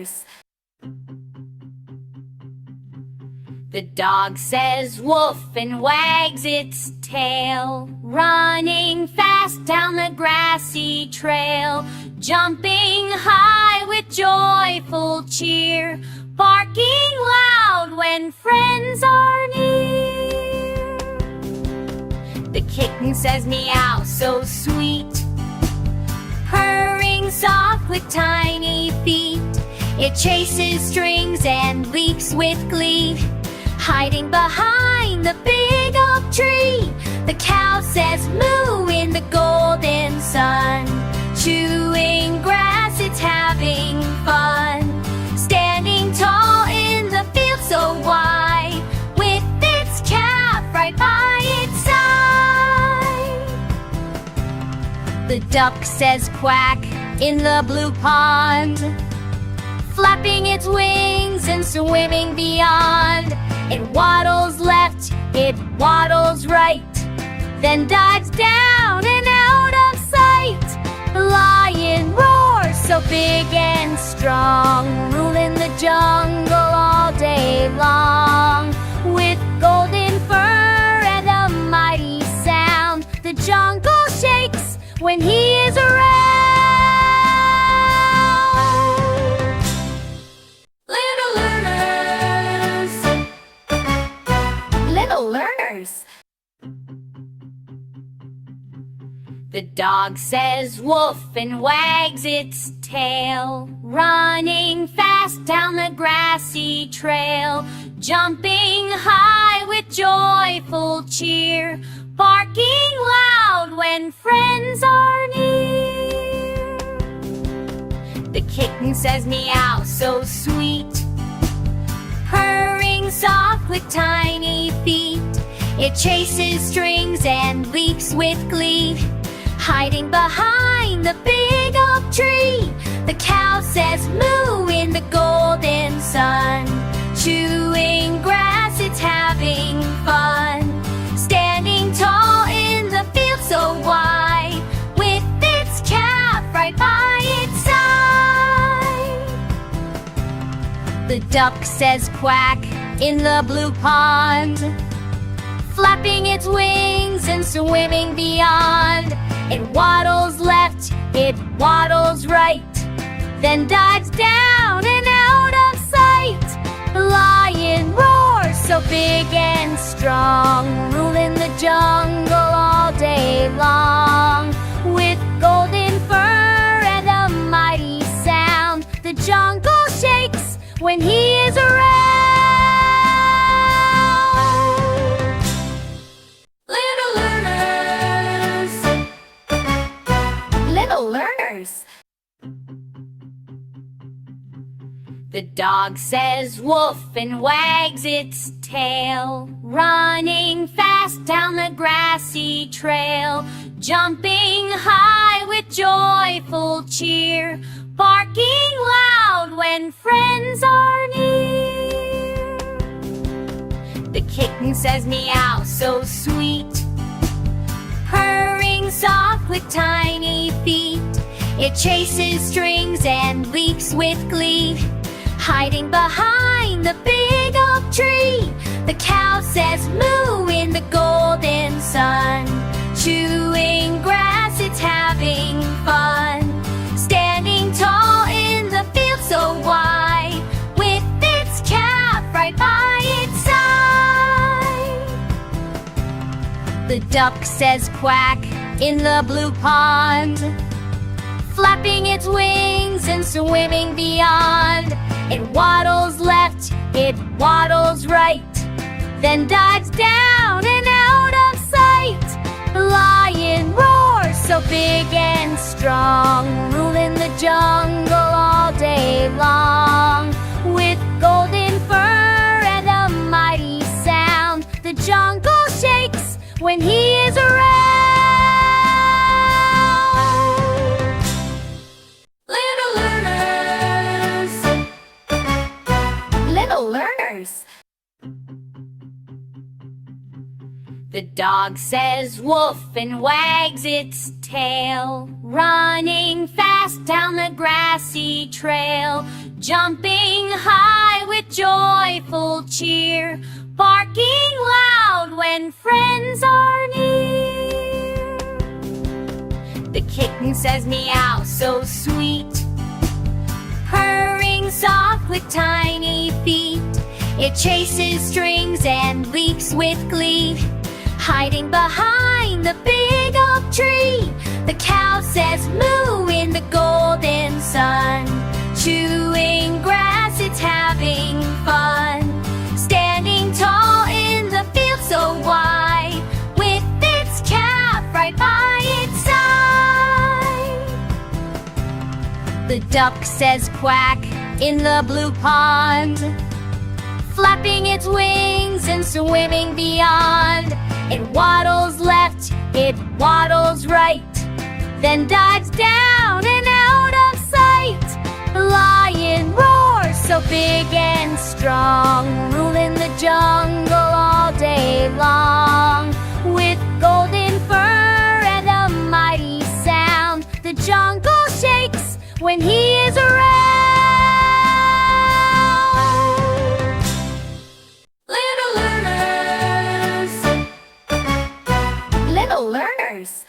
learners. The dog says woof and wags its tail, running fast down the grassy trail, jumping high with joyful cheer, barking loud when friends are near. The kitten says meow so sweet, purring soft with tiny feet. It chases strings and leaps with glee, hiding behind the big oak tree. The cow says moo in the golden sun, chewing grass, it's having fun. Standing tall in the field so wide, with its calf right by its side. The duck says quack in the blue pond, flapping its wings and swimming beyond. It waddles left, it waddles right, then dives down and out of sight. The lion roars so big and strong, ruling the jungle all day long. With golden fur and a mighty sound, the jungle shakes when he is around. Learners. The dog says woof and wags its tail, running fast down the grassy trail, jumping high with joyful cheer, barking loud when friends are near. The kitten says meow so sweet, purring soft with tiny feet. It chases strings and leaps with glee, hiding behind the big oak tree. The cow says moo in the golden sun, chewing grass, it's having fun. Standing tall in the field so wide, with its calf right by its side. The duck says quack in the blue pond, flapping its wings and swimming beyond. It waddles left, it waddles right, then dives down and out of sight. The lion roars so big and strong, ruling the jungle all day long. With golden fur and a mighty sound, the jungle shakes when he is around. Learners. The dog says woof and wags its tail, running fast down the grassy trail, jumping high with joyful cheer, barking loud when friends are near. The kitten says meow so sweet, purring soft with tiny feet. It chases strings and leaps with glee, hiding behind the big oak tree. The cow says moo in the golden sun, chewing grass, it's having fun. Standing tall in the field so wide, with its calf right by its side. The duck says quack in the blue pond, flapping its wings and swimming beyond. It waddles left, it waddles right, then dives down and out of sight. The lion roars so big and strong, ruling the jungle all day long. With golden fur and a mighty sound, the jungle shakes when he is around. Learners. The dog says woof and wags its tail, running fast down the grassy trail, jumping high with joyful cheer, barking loud when friends are near. The kitten says meow so sweet, purring soft with tiny feet. It chases strings and leaps with glee, hiding behind the big oak tree. The cow says moo in the golden sun, chewing grass, it's having fun. Standing tall in the field so wide, with its calf right by its side. The duck says quack in the blue pond, flapping its wings and swimming beyond. It waddles left, it waddles right, then dives down and out of sight. The lion roars so big and strong, ruling the jungle all day long. With golden fur and a mighty sound, the jungle shakes when he is around. Learners.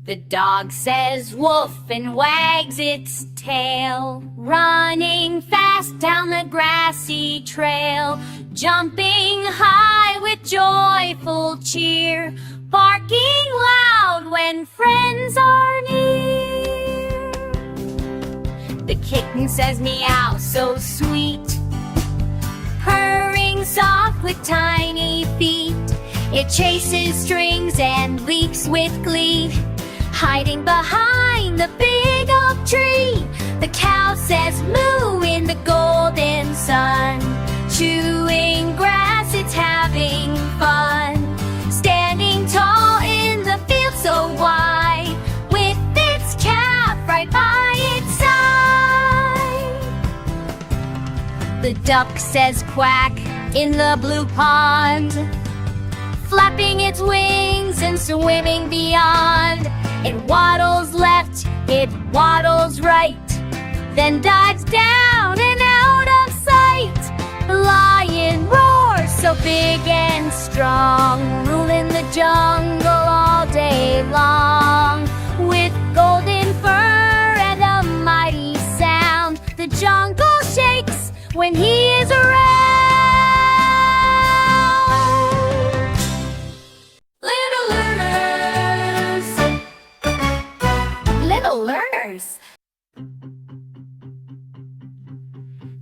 The dog says woof and wags its tail, running fast down the grassy trail, jumping high with joyful cheer, barking loud when friends are near. The kitten says meow so sweet, purring soft with tiny feet. It chases strings and leaps with glee, hiding behind the big oak tree. The cow says moo in the golden sun, chewing grass, it's having fun. Standing tall in the field so wide, with its calf right by its side. The duck says quack in the blue pond, flapping its wings and swimming beyond. It waddles left, it waddles right, then dives down and out of sight. The lion roars so big and strong, ruling the jungle all day long. With golden fur, jungle shakes when he is around. Little learners, little learners.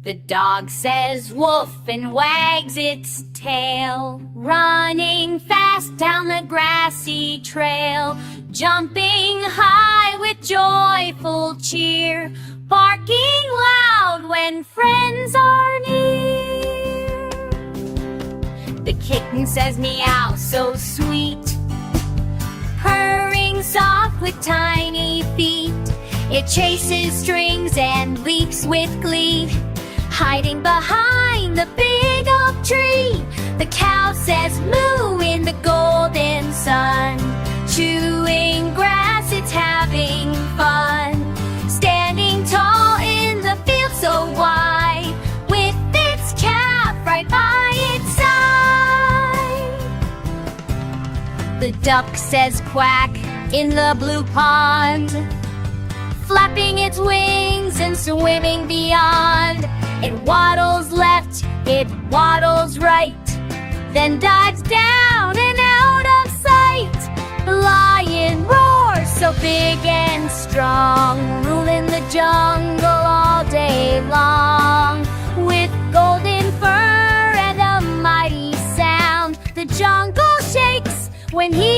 The dog says woof and wags its tail, running fast down the grassy trail, jumping high with joyful cheer, barking loud when friends are near. The kitten says meow so sweet, purring soft with tiny feet. It chases strings and leaps with glee, hiding behind the big oak tree. The cow says moo in the golden sun, chewing grass, it's having fun. Standing tall in the field so wide, with its calf right by its side. The duck says quack in the blue pond, flapping its wings and swimming beyond. It waddles left, it waddles right, then dives down and out of sight. The lion roars so big and strong, ruling the jungle all day long. With golden fur and a mighty sound, the jungle shakes when he